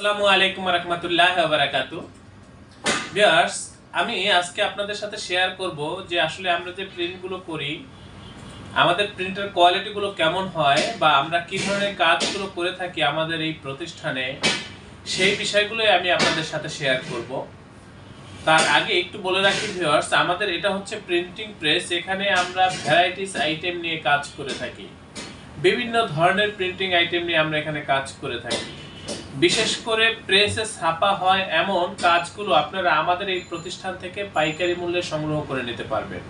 আসসালামু আলাইকুম ওয়া রাহমাতুল্লাহি ওয়া বারাকাতুহু। ভিউয়ার্স, আমি আজকে আপনাদের সাথে শেয়ার করব যে আসলে আমরা যে প্রিন্টগুলো করি, আমাদের প্রিন্টের কোয়ালিটিগুলো কেমন হয় বা আমরা কি ধরনের কাজগুলো করে থাকি আমাদের এই প্রতিষ্ঠানে, সেই বিষয়গুলোই আমি আপনাদের সাথে শেয়ার করব। তার আগে একটু বলে রাখি ভিউয়ার্স, আমাদের এটা হচ্ছে প্রিন্টিং প্রেস। এখানে আমরা ভ্যারাইটিস আইটেম নিয়ে কাজ করে থাকি। বিভিন্ন ধরনের প্রিন্টিং আইটেম নিয়ে আমরা এখানে কাজ করে থাকি। বিশেষ করে প্রেসে ছাপা হয় এমন কাজগুলো আপনারা আমাদের এই প্রতিষ্ঠান থেকে পাইকারি মূল্যে সংগ্রহ করে নিতে পারবেন।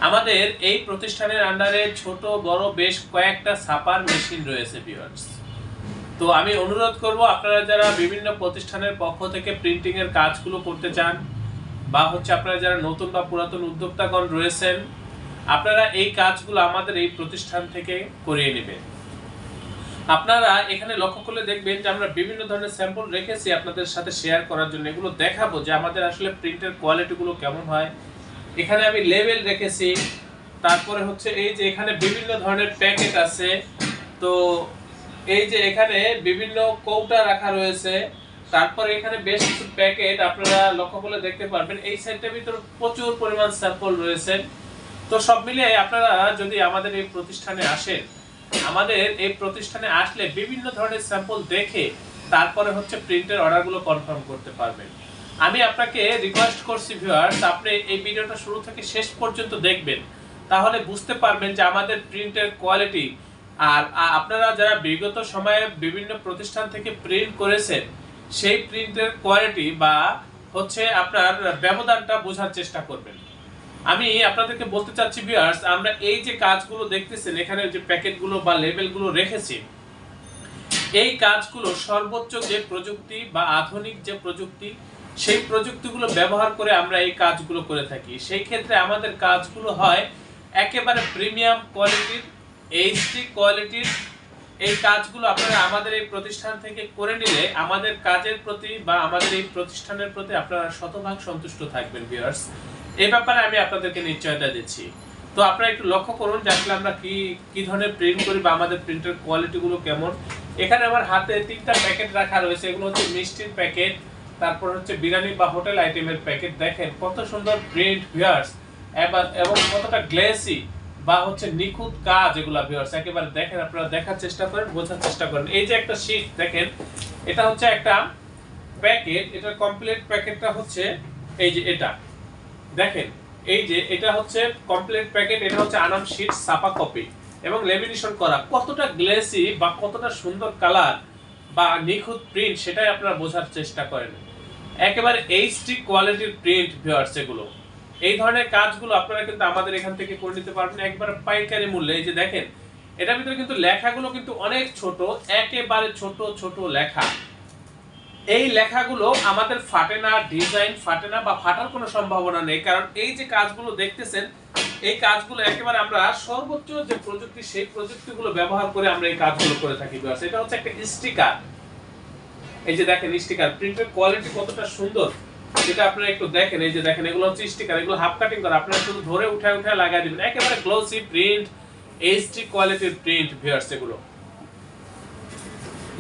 আমাদের এই প্রতিষ্ঠানের আন্ডারে ছোট বড় বেশ কয়েকটা ছাপার মেশিন রয়েছে ভিউয়ার্স। তো আমি অনুরোধ করব, আপনারা যারা বিভিন্ন প্রতিষ্ঠানের পক্ষ থেকে প্রিন্টিং এর কাজগুলো করতে চান বা আপনারা যারা নতুন বা পুরাতন উদ্যোক্তাগণ রয়েছেন, আপনারা এই কাজগুলো আমাদের এই প্রতিষ্ঠান থেকে করিয়ে নেবেন। আপনারা এখানে লক্ষ্য করলে দেখবেন যে আমরা বিভিন্ন ধরনের স্যাম্পল রেখেছি আপনাদের সাথে শেয়ার করার জন্য। এগুলো দেখাবো যে আমাদের আসলে প্রিন্টের কোয়ালিটিগুলো কেমন হয়। এখানে আমি লেবেল রেখেছি, তারপরে এই যে এখানে বিভিন্ন ধরনের প্যাকেট আছে। তো এই যে এখানে বিভিন্ন কৌটা রাখা রয়েছে, তারপরে এখানে বেশ কিছু প্যাকেট আপনারা লক্ষ্য করলে দেখতে পারবেন। এই সাইডটার ভিতরে প্রচুর পরিমাণ স্যাম্পল রয়েছে। তো সব মিলিয়ে আপনারা যদি আমাদের এই প্রতিষ্ঠানে আসেন, আমাদের এই প্রতিষ্ঠানে আসলে বিভিন্ন ধরনের স্যাম্পল দেখে তারপরে প্রিন্টের অর্ডারগুলো কনফার্ম করতে পারবেন। আমি আপনাকে রিকোয়েস্ট করছি ভিউয়ার্স, আপনি এই ভিডিওটা শুরু থেকে শেষ পর্যন্ত দেখবেন, তাহলে বুঝতে পারবেন যে আমাদের প্রিন্টের কোয়ালিটি আর আপনারা যারা বিগত সময়ে বিভিন্ন প্রতিষ্ঠান থেকে প্রিন্ট করেছেন সেই প্রিন্টের কোয়ালিটি বা আপনার ব্যবধানটা বোঝার চেষ্টা করবেন। আমি আপনাদেরকে বলতে চাচ্ছি ভিউয়ার্স, আমরা এই যে কাজগুলো দেখতেছেন, এখানে যে প্যাকেটগুলো বা লেবেলগুলো রেখেছি, এই কাজগুলো সর্বোচ্চ যে প্রযুক্তি বা আধুনিক যে প্রযুক্তি, সেই প্রযুক্তিগুলো ব্যবহার করে আমরা এই কাজগুলো করে থাকি। সেই ক্ষেত্রে আমাদের কাজগুলো হয় একেবারে প্রিমিয়াম কোয়ালিটির, এইচডি কোয়ালিটির। এই কাজগুলো আপনারা আমাদের এই প্রতিষ্ঠান থেকে করে নিলে আমাদের কাজের প্রতি বা আমাদের এই প্রতিষ্ঠানের প্রতি আপনারা শতভাগ সন্তুষ্ট থাকবেন ভিউয়ার্স। এই ব্যাপারে আমি আপনাদেরকে নিশ্চয়তা দিচ্ছি। তো আপনারা একটু লক্ষ্য করুন যে আসলে আমরা কি ধরনের প্রিন্ট করি বা আমাদের প্রিন্টের কোয়ালিটিগুলো কেমন। এখানে আমার হাতে 3টা প্যাকেট রাখা রয়েছে। এগুলো মিষ্টির প্যাকেট, তারপর বিরিয়ানি বা হোটেল আইটেমের প্যাকেট। দেখেন কত সুন্দর প্রিন্ট ভিউয়ার্স, এবং কতটা গ্লেসি বা নিখুঁত কাজ এগুলা ভিউয়ার্স। একেবারে দেখেন, আপনারা দেখার চেষ্টা করেন, বোঝার চেষ্টা করেন। এই যে একটা শীট দেখেন, এটা একটা প্যাকেট। এটার কমপ্লিট প্যাকেটটা এই যে এটা দেখেন, এই যে এটা কমপ্লিট প্যাকেট। এটা আনাম শীট ছাপা কপি এবং লেমিনেশন করা। কতটা গ্লেসি বা কতটা সুন্দর কালার বা নিখুঁত প্রিন্ট, সেটাই আপনারা বোঝার চেষ্টা করেন। একেবারে এইচডি কোয়ালিটির প্রিন্ট ভিউয়ার্স এগুলো। এই ধরনের কাজগুলো আপনারা কিন্তু আমাদের এখান থেকে করে নিতে পারবেন একবারে পাইকারি মূল্যে। এই যে দেখেন, এটার ভিতরে কিন্তু লেখাগুলো কিন্তু অনেক ছোট, একেবারে ছোট ছোট লেখা। এই লেখাগুলো আমাদের ফাটে না, ডিজাইন ফাটে না বা ফাটার কোনো সম্ভাবনা নেই, কারণ এই যে কাজগুলো দেখতেছেন, এই কাজগুলো একেবারে আমরা সর্বোচ্চ যে প্রযুক্তি, সেই প্রযুক্তিগুলো ব্যবহার করে আমরা এই কাজগুলো করে থাকি। এটা একটা স্টিকার। এই যে দেখেন স্টিকার, প্রিন্টের কোয়ালিটি কতটা সুন্দর সেটা আপনারা একটু দেখেন। এই যে দেখেন, এগুলো স্টিকার, এগুলো হাফ কাটিং করা। আপনারা শুধু ধরে উঠায় লাগাই দিবেন। একেবারে গ্লোসি প্রিন্ট, এইচডি কোয়ালিটির প্রিন্ট ভিউয়ার্স এগুলো।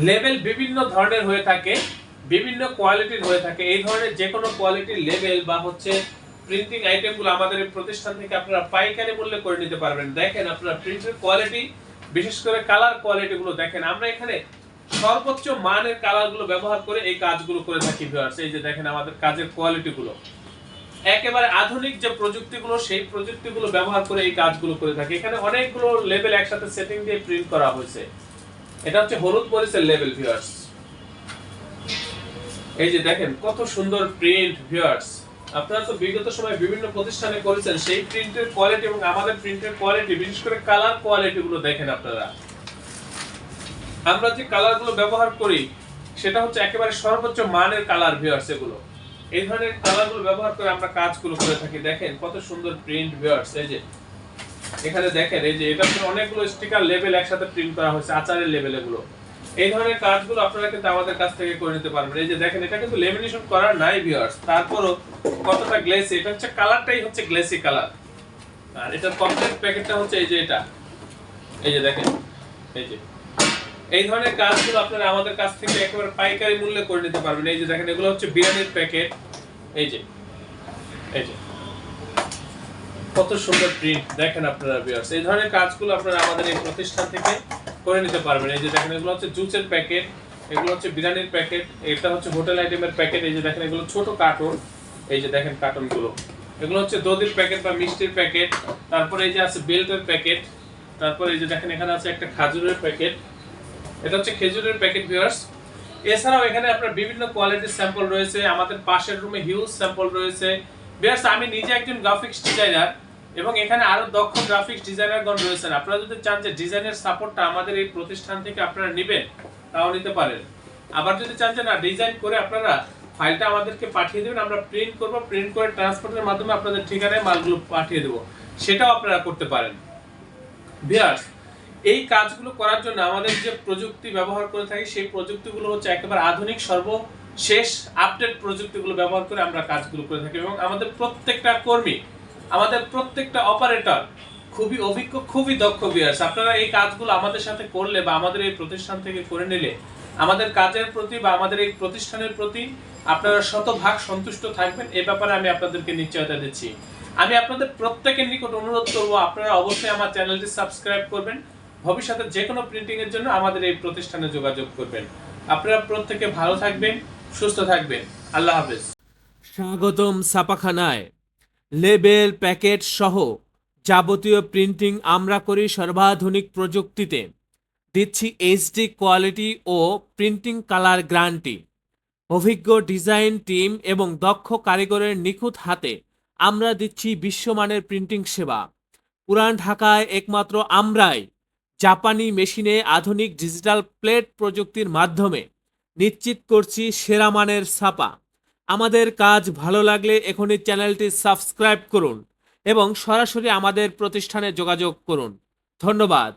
লেবেল বিভিন্ন ধরনের হয়ে থাকে, বিভিন্ন কোয়ালিটির হয়ে থাকে। এই ধরনের যে কোনো কোয়ালিটির লেবেল বা প্রিন্টিং আইটেমগুলো আমাদের এই প্রতিষ্ঠান থেকে আপনারা পাইকারি মূল্যে করে নিতে পারবেন। দেখেন আপনারা প্রিন্টের কোয়ালিটি, বিশেষ করে কালার কোয়ালিটিগুলো দেখেন। আমরা এখানে সর্বোচ্চ মানের কালারগুলো ব্যবহার করে এই কাজগুলো করে থাকি ভিউয়ার্স। এই যে দেখেন আমাদের কাজের কোয়ালিটিগুলো, একেবারে আধুনিক যে প্রযুক্তিগুলো, সেই প্রযুক্তিগুলো ব্যবহার করে এই কাজগুলো করে থাকি। এখানে অনেকগুলো লেবেল একসাথে সেটিং দিয়ে প্রিন্ট করা হয়েছে। এটা হলুদ মরিচের লেবেল ভিউয়ার্স। এই যে দেখেন কত সুন্দর প্রিন্ট ভিউয়ার্স। আপনারা তো বিগত সময়ে বিভিন্ন প্রতিষ্ঠানে করেছেন, সেই প্রিন্টের কোয়ালিটি এবং আমাদের প্রিন্টের কোয়ালিটি, বিশেষ করে কালার কোয়ালিটি গুলো দেখেন আপনারা। আমরা যে কালারগুলো ব্যবহার করি সেটা একেবারে সর্বোচ্চ মানের কালার ভিউয়ার্স এগুলো। এই ধরনের কালারগুলো ব্যবহার করে আমরা কাজগুলো করে থাকি। দেখেন কত সুন্দর প্রিন্ট ভিউয়ার্স। এই যে এখানে দেখেন, এই যে এটা অনেকগুলো স্টিকার লেবেল একসাথে প্রিন্ট করা হয়েছে, আচারের লেবেল এগুলো। এই ধরনের কাজগুলো আপনারা কিন্তু আমাদের কাছ থেকে করে নিতে পারবেন। এই যে দেখেন, এটা কিন্তু লেমিনেশন করা নাই ভিউয়ার্স, তারপরও কতটা গ্লেসি। এটা কালারটাই গ্লেসি কালার। আর এটার কমপ্লিট প্যাকেটটা এই যে এটা। এই যে দেখেন, এই যে এই ধরনের কাজগুলো আপনারা আমাদের কাছ থেকে একেবারে পাইকারি মূল্যে করে নিতে পারবেন। এই যে দেখেন, এগুলো হচ্ছে বিরিয়ানির প্যাকেট। এই যে কত সুন্দর প্রিন্ট দেখেন আপনারা ভিউয়ার্স। এই ধরনের কাজগুলো আপনারা আমাদের এই প্রতিষ্ঠান থেকে করে নিতে পারবেন। এই যে দেখেন, এগুলো হচ্ছে জুসের প্যাকেট, এগুলো হচ্ছে বিরিয়ানির প্যাকেট, এটা হচ্ছে হোটেল আইটেমের প্যাকেট। এই যে দেখেন, এগুলো ছোট কার্টুন। এই যে দেখেন কার্টুনগুলো, এগুলো হচ্ছে দধির প্যাকেট বা মিষ্টির প্যাকেট। তারপরে এই যে আছে বেল্টের প্যাকেট। তারপরে এই যে দেখেন, এখানে আছে একটা খাজুরের প্যাকেট, এটা হচ্ছে খেজুরের প্যাকেট ভিউয়ার্স। এছাড়াও এখানে আপনার বিভিন্ন কোয়ালিটির স্যাম্পল রয়েছে। আমাদের পাশের রুমে হিউজ স্যাম্পল রয়েছে ভিউয়ার্স। আমি নিজে একজন গ্রাফিক্স ডিজাইনার এবং এখানে আরো দক্ষ গ্রাফিক্স ডিজাইনারগণ রয়েছেন। আপনারা যদি চান যে ডিজাইনের সাপোর্টটা আমাদের এই প্রতিষ্ঠান থেকে আপনারা নেবেন, তাও নিতে পারেন। আবার যদি চান যে না, ডিজাইন করে আপনারা ফাইলটা আমাদেরকে পাঠিয়ে দেবেন, আমরা প্রিন্ট করব, প্রিন্ট করে ট্রান্সপোর্টের মাধ্যমে আপনাদের ঠিকানায় মালগুলো পাঠিয়ে দেব, সেটাও আপনারা করতে পারেন ভিউয়ার্স। এই কাজগুলো করার জন্য আমাদের যে প্রযুক্তি ব্যবহার করে থাকি, সেই প্রযুক্তিগুলো হচ্ছে একেবারে আধুনিক সর্বশেষ আপডেট প্রযুক্তিগুলো ব্যবহার করে আমরা কাজগুলো করে থাকি। এবং আমাদের প্রত্যেকটা কর্মী, আমাদের প্রত্যেকটা অপারেটর খুবই অভিজ্ঞ, খুবই দক্ষ ভিউয়ার্স। আপনারা এই কাজগুলো আমাদের সাথে করলে বা আমাদের এই প্রতিষ্ঠান থেকে করে নিলে আমাদের কাজের প্রতি বা আমাদের এই প্রতিষ্ঠানের প্রতি আপনারা শতভাগ সন্তুষ্ট থাকবেন, এ ব্যাপারে আমি আপনাদেরকে নিশ্চয়তা দিচ্ছি। আমি আপনাদের প্রত্যেকের নিকট অনুরোধ করব, আপনারা অবশ্যই আমার চ্যানেলটি সাবস্ক্রাইব করবেন। ভবিষ্যতে যে কোনো প্রিন্টিং এর জন্য আমাদের এই প্রতিষ্ঠানে যোগাযোগ করবেন। আপনারা প্রত্যেকে ভালো থাকবেন, সুস্থ থাকবেন। আল্লাহ হাফেজ। স্বাগতম ছাপাখানায়। লেবেল, প্যাকেট সহ যাবতীয় প্রিন্টিং আমরা করি সর্বাধুনিক প্রযুক্তিতে। দিচ্ছি এইচডি কোয়ালিটি ও প্রিন্টিং কালার গ্যারান্টি। অভিজ্ঞ ডিজাইন টিম এবং দক্ষ কারিগরের নিখুঁত হাতে আমরা দিচ্ছি বিশ্বমানের প্রিন্টিং সেবা। পুরান ঢাকায় একমাত্র আমরাই জাপানি মেশিনে আধুনিক ডিজিটাল প্লেট প্রযুক্তির মাধ্যমে নিশ্চিত করছি সেরা মানের ছাপা। আমাদের কাজ ভালো লাগলে এখনই চ্যানেলটি সাবস্ক্রাইব করুন এবং সরাসরি আমাদের প্রতিষ্ঠানে যোগাযোগ করুন। ধন্যবাদ।